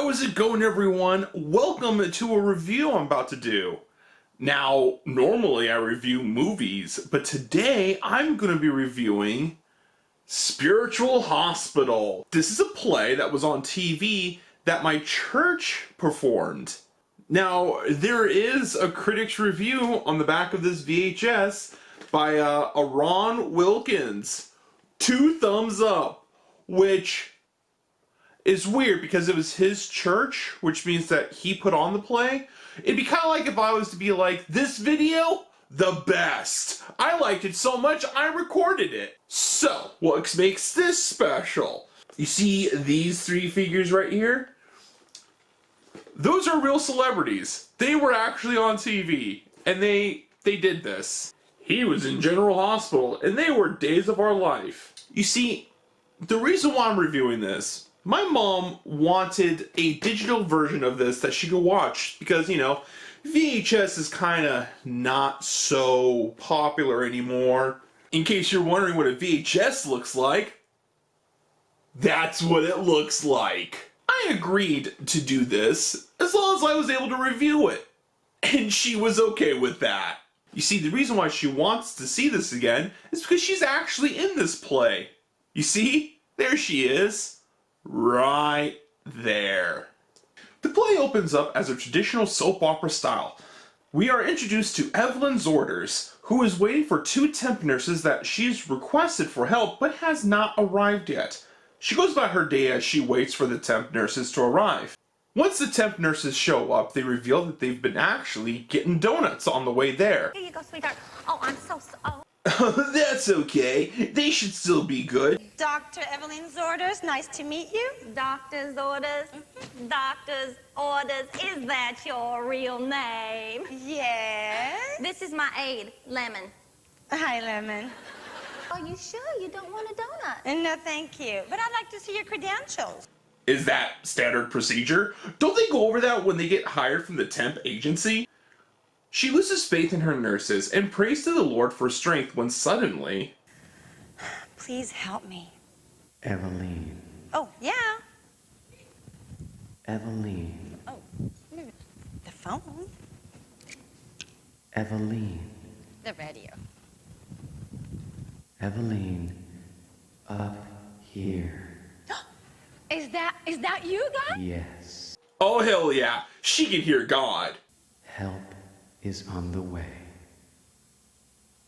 How is it going, everyone? Welcome to a review I'm about to do. Now, normally I review movies, but today I'm going to be reviewing Spiritual Hospital. This is a play that was on TV that my church performed. Now, there is a critic's review on the back of this VHS by Ron Wilkins. 2 thumbs up, which is weird because it was his church, which means that he put on the play. It'd be kind of like if I was to be like, this video, the best. I liked it so much, I recorded it. So, what makes this special? You see these 3 figures right here? Those are real celebrities. They were actually on TV, and they did this. He was in General Hospital, and they were days of our life. You see, the reason why I'm reviewing this, my mom wanted a digital version of this that she could watch because, you know, VHS is kind of not so popular anymore. In case you're wondering what a VHS looks like, that's what it looks like. I agreed to do this as long as I was able to review it, and she was okay with that. You see, the reason why she wants to see this again is because she's actually in this play. You see? There she is. Right there. The play opens up as a traditional soap opera style. We are introduced to Evelyn Zorders, who is waiting for 2 temp nurses that she's requested for help but has not arrived yet. She goes about her day as she waits for the temp nurses to arrive. Once the temp nurses show up, they reveal that they've been actually getting donuts on the way there. Here you go, sweetheart. Oh, I'm so sorry. That's okay. They should still be good. Dr. Evelyn Zorders, nice to meet you. Dr. Zorders? Doctor's orders. Is that your real name? Yes. This is my aide, Lemon. Hi, Lemon. Are you sure you don't want a donut? No, thank you. But I'd like to see your credentials. Is that standard procedure? Don't they go over that when they get hired from the temp agency? She loses faith in her nurses and prays to the Lord for strength when suddenly... Please help me. Evelyn. Oh, yeah. Evelyn. Oh, the phone. Evelyn. The radio. Evelyn. Up here. Is that you, God? Yes. Oh, hell yeah. She can hear God. Help is on the way.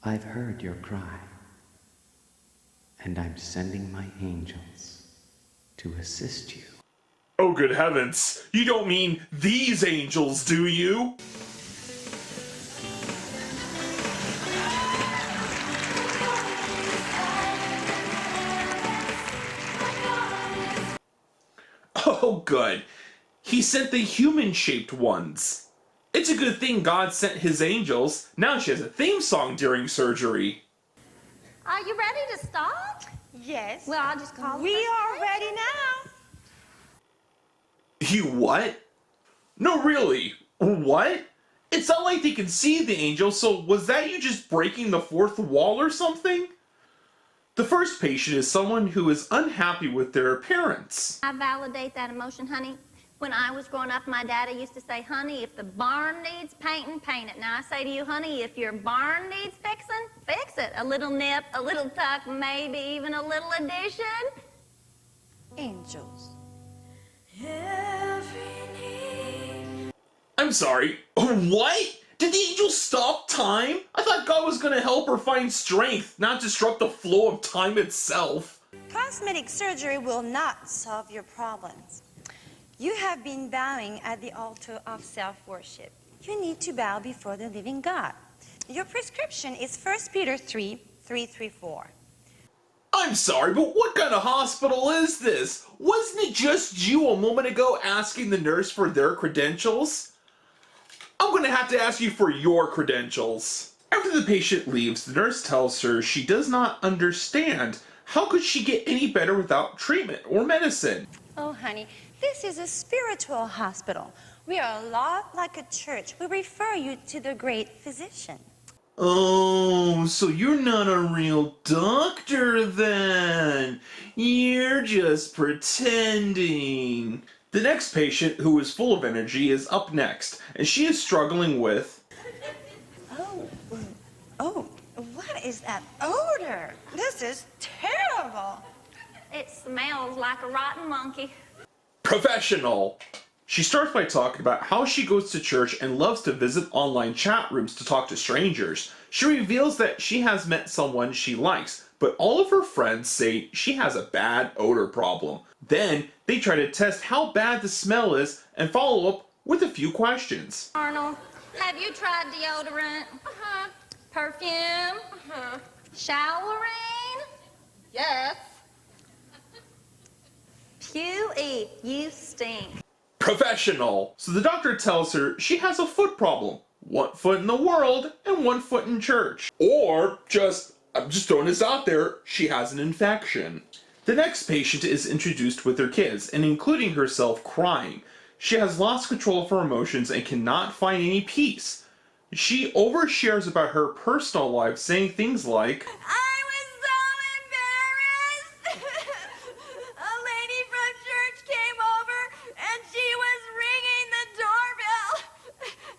I've heard your cry, and I'm sending my angels to assist you. Oh, good heavens. You don't mean these angels, do you? Oh, good. He sent the human-shaped ones. It's a good thing God sent his angels. Now she has a theme song during surgery. Are you ready to start? Yes. Well, I'll just call We are ready now. You what? No, really. What? It's not like they can see the angels, so was that you just breaking the 4th wall or something? The first patient is someone who is unhappy with their appearance. I validate that emotion, honey. When I was growing up, my daddy used to say, honey, if the barn needs painting, paint it. Now I say to you, honey, if your barn needs fixing, fix it. A little nip, a little tuck, maybe even a little addition. Angels. I'm sorry, what? Did the angels stop time? I thought God was gonna help her find strength, not disrupt the flow of time itself. Cosmetic surgery will not solve your problems. You have been bowing at the altar of self-worship. You need to bow before the living God. Your prescription is 1 Peter 3:3-4. I'm sorry, but what kind of hospital is this? Wasn't it just you a moment ago asking the nurse for their credentials? I'm gonna have to ask you for your credentials. After the patient leaves, the nurse tells her she does not understand. How could she get any better without treatment or medicine? Oh, honey, this is a spiritual hospital. We are a lot like a church. We refer you to the great physician. Oh, so you're not a real doctor then. You're just pretending. The next patient, who is full of energy, is up next, and she is struggling with... Oh, what is that odor? This is terrible. It smells like a rotten monkey. Professional. She starts by talking about how she goes to church and loves to visit online chat rooms to talk to strangers. She reveals that she has met someone she likes, but all of her friends say she has a bad odor problem. Then they try to test how bad the smell is and follow up with a few questions. Arnold, have you tried deodorant? Uh-huh. Perfume? Uh-huh. Showering? Yes. Pewee, you stink. Professional. So the doctor tells her she has a foot problem. 1 foot in the world and 1 foot in church. Or I'm just throwing this out there, she has an infection. The next patient is introduced with her kids, and including herself crying. She has lost control of her emotions and cannot find any peace. She overshares about her personal life, saying things like, I was so embarrassed. A lady from church came over and she was ringing the doorbell,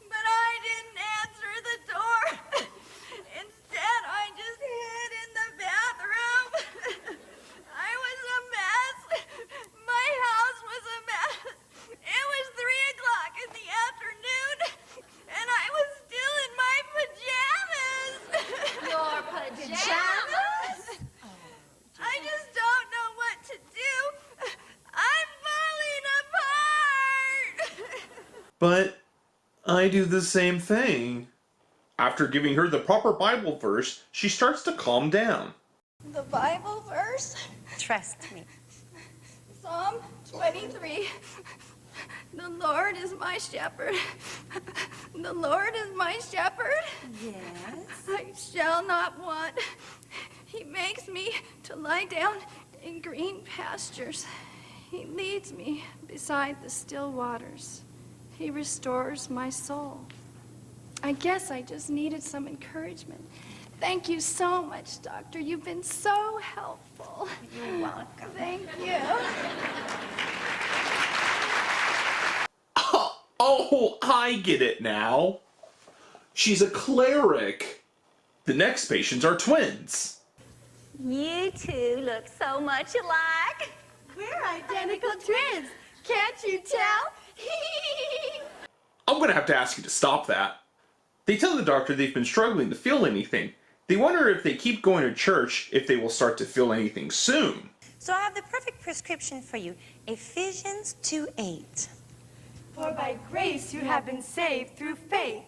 but I didn't answer the door. Instead, I just hid in the bathroom. I was a mess. My house was a mess. It was 3 o'clock in the afternoon, and I was still in my pajamas. Your pajamas? I just don't know what to do. I'm falling apart. but I do the same thing. After giving her the proper Bible verse, she starts to calm down. The Bible verse, Trust me. Psalm 23. The Lord is my shepherd. The Lord is my shepherd. Yes. I shall not want. He makes me to lie down in green pastures. He leads me beside the still waters. He restores my soul. I guess I just needed some encouragement. Thank you so much, Doctor. You've been so helpful. You're welcome. Thank you. Oh, I get it now. She's a cleric. The next patients are twins. You two look so much alike. We're identical twins. Can't you tell? I'm gonna have to ask you to stop that. They tell the doctor they've been struggling to feel anything. They wonder if they keep going to church, if they will start to feel anything soon. So I have the perfect prescription for you. Ephesians 2:8. For by grace you have been saved through faith,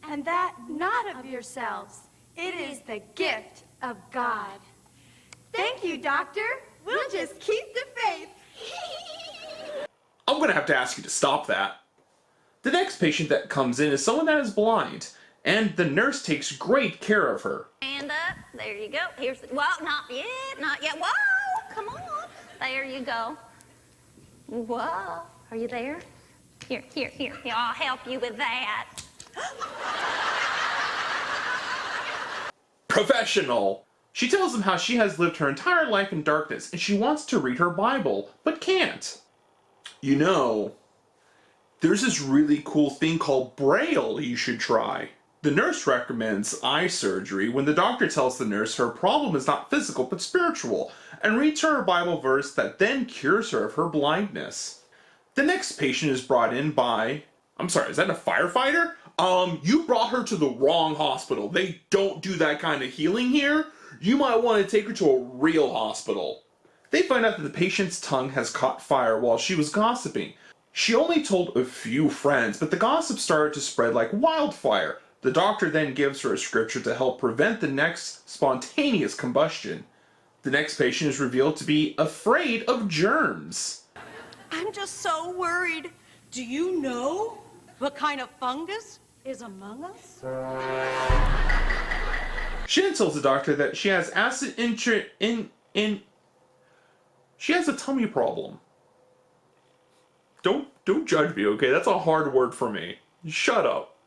and that not of yourselves. It is the gift of God. Thank you, Doctor. We'll just keep the faith. I'm gonna have to ask you to stop that. The next patient that comes in is someone that is blind, and the nurse takes great care of her. Stand up. There you go. Here's the, whoa, not yet, not yet. Whoa, come on. There you go. Whoa, are you there? Here, I'll help you with that. Professional. She tells him how she has lived her entire life in darkness and she wants to read her Bible, but can't. You know, there's this really cool thing called Braille you should try. The nurse recommends eye surgery when the doctor tells the nurse her problem is not physical but spiritual and reads her a Bible verse that then cures her of her blindness. The next patient is brought in by... I'm sorry, is that a firefighter? You brought her to the wrong hospital. They don't do that kind of healing here. You might want to take her to a real hospital. They find out that the patient's tongue has caught fire while she was gossiping. She only told a few friends, but the gossip started to spread like wildfire. The doctor then gives her a scripture to help prevent the next spontaneous combustion. The next patient is revealed to be afraid of germs. I'm just so worried. Do you know what kind of fungus is among us? She then tells the doctor that she has she has a tummy problem. Don't judge me, okay? That's a hard word for me. Shut up.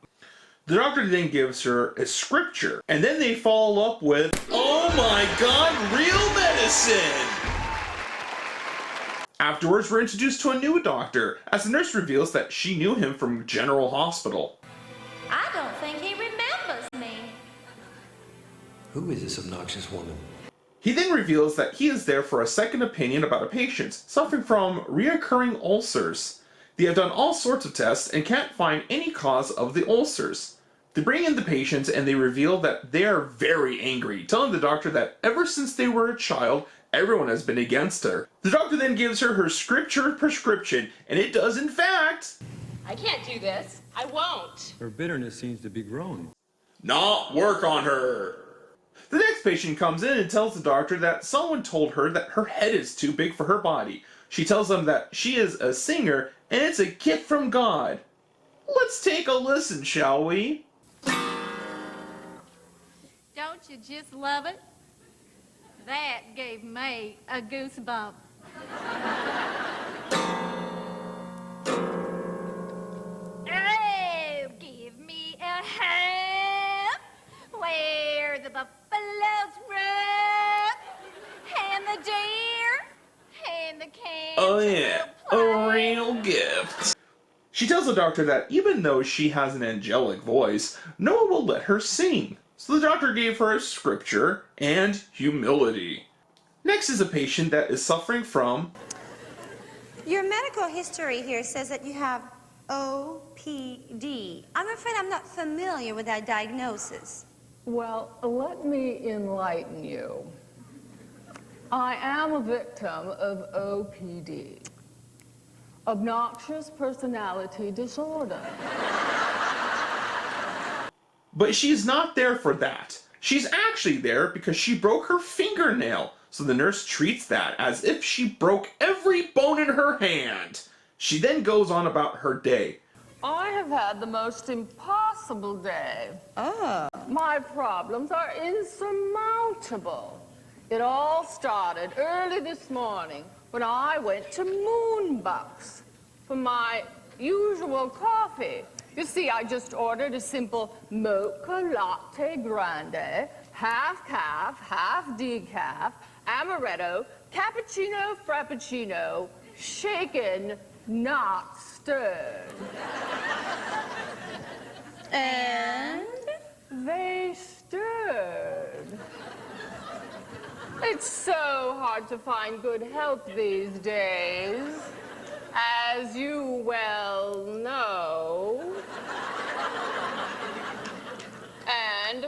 The doctor then gives her a scripture, and then they follow up with, oh my god, real medicine! Afterwards, we're introduced to a new doctor, as the nurse reveals that she knew him from General Hospital. I don't think he remembers me. Who is this obnoxious woman? He then reveals that he is there for a second opinion about a patient suffering from reoccurring ulcers. They have done all sorts of tests and can't find any cause of the ulcers. They bring in the patient and they reveal that they are very angry, telling the doctor that ever since they were a child, everyone has been against her. The doctor then gives her her scripture prescription, and it does in fact I can't do this. I won't. Her bitterness seems to be growing. not work on her. The next patient comes in and tells the doctor that someone told her that her head is too big for her body. She tells them that she is a singer and it's a gift from God. Let's take a listen, shall we? Don't you just love it? That gave me a goosebump. Oh, give me a hand where the buffaloes run, and the deer, and the cantaloupe Oh yeah, a play. real gift. She tells the doctor that even though she has an angelic voice, no one will let her sing. So the doctor gave her a scripture and humility. Next is a patient that is suffering from Your medical history here says that you have OPD. I'm afraid I'm not familiar with that diagnosis. Well, let me enlighten you. I am a victim of OPD, obnoxious personality disorder. But she's not there for that. She's actually there because she broke her fingernail. So the nurse treats that as if she broke every bone in her hand. She then goes on about her day. I have had the most impossible day. Oh. My problems are insurmountable. It all started early this morning when I went to Moonbucks for my usual coffee. You see, I just ordered a simple mocha latte grande, half calf, half decaf, amaretto, cappuccino, frappuccino, shaken, not stirred. And? They stirred. It's so hard to find good help these days, as you well know. And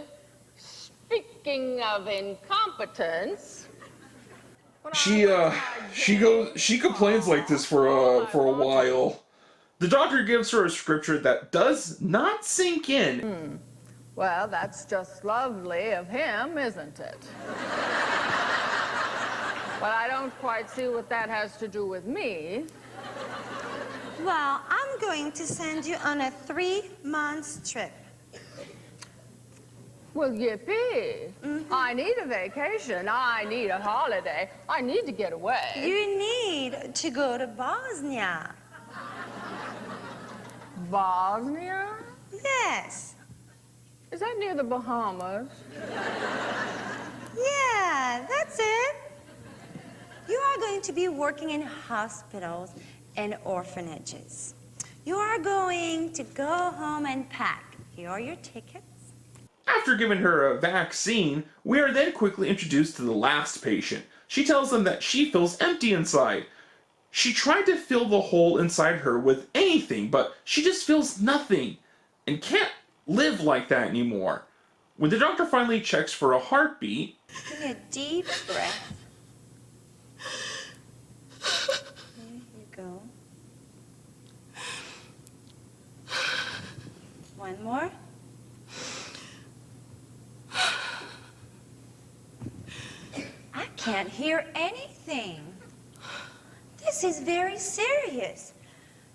speaking of incompetence, She complains like this for a while. The doctor gives her a scripture that does not sink in. well, that's just lovely of him, isn't it? But I don't quite see what that has to do with me. Well, I'm going to send you on a 3-month trip. Well, yippee. I need a vacation. I need a holiday. I need to get away. You need to go to Bosnia. Bosnia? Yes. Is that near the Bahamas? Yeah, that's it. You are going to be working in hospitals and orphanages. You are going to go home and pack. Here are your tickets. After giving her a vaccine, we are then quickly introduced to the last patient. She tells them that she feels empty inside. She tried to fill the hole inside her with anything, but she just feels nothing and can't live like that anymore. When the doctor finally checks for a heartbeat, Take a deep breath. There you go. One more. I can't hear anything. This is very serious.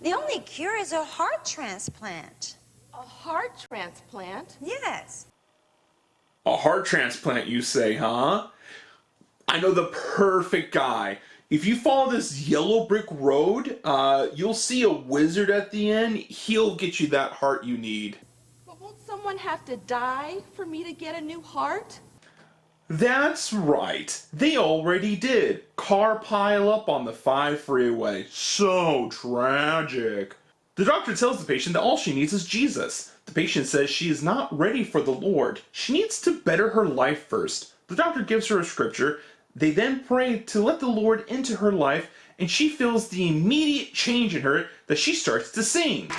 The only cure is a heart transplant. A heart transplant? Yes. a heart transplant, you say, huh? I know the perfect guy. If you follow this yellow brick road, you'll see a wizard at the end. He'll get you that heart you need. But won't someone have to die for me to get a new heart? That's right, they already did. Car pile up on the 5 freeway. So tragic. The doctor tells the patient that all she needs is Jesus. The patient says she is not ready for the Lord. She needs to better her life first. The doctor gives her a scripture. They then pray to let the Lord into her life, and she feels the immediate change in her that she starts to sing.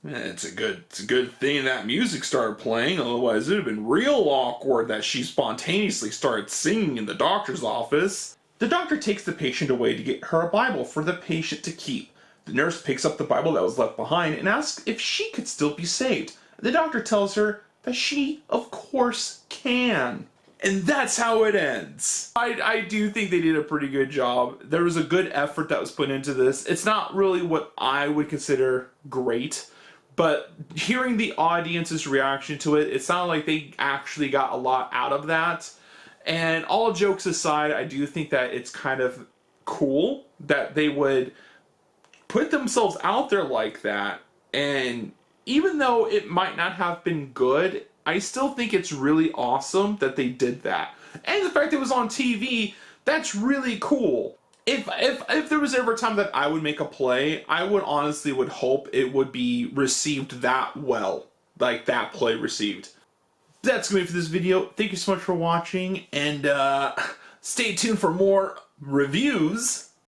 It's a good thing that music started playing, otherwise it would have been real awkward that she spontaneously started singing in the doctor's office. The doctor takes the patient away to get her a Bible for the patient to keep. The nurse picks up the Bible that was left behind and asks if she could still be saved. The doctor tells her that she, of course, can. And that's how it ends. I do think they did a pretty good job. There was a good effort that was put into this. It's not really what I would consider great, but hearing the audience's reaction to it, it sounded like they actually got a lot out of that. And all jokes aside, I do think that it's kind of cool that they would put themselves out there like that. And even though it might not have been good, I still think it's really awesome that they did that. And the fact it was on TV, that's really cool. If there was ever a time that I would make a play, I would honestly would hope it would be received that well, like that play received. That's gonna be it for this video. Thank you so much for watching, and stay tuned for more reviews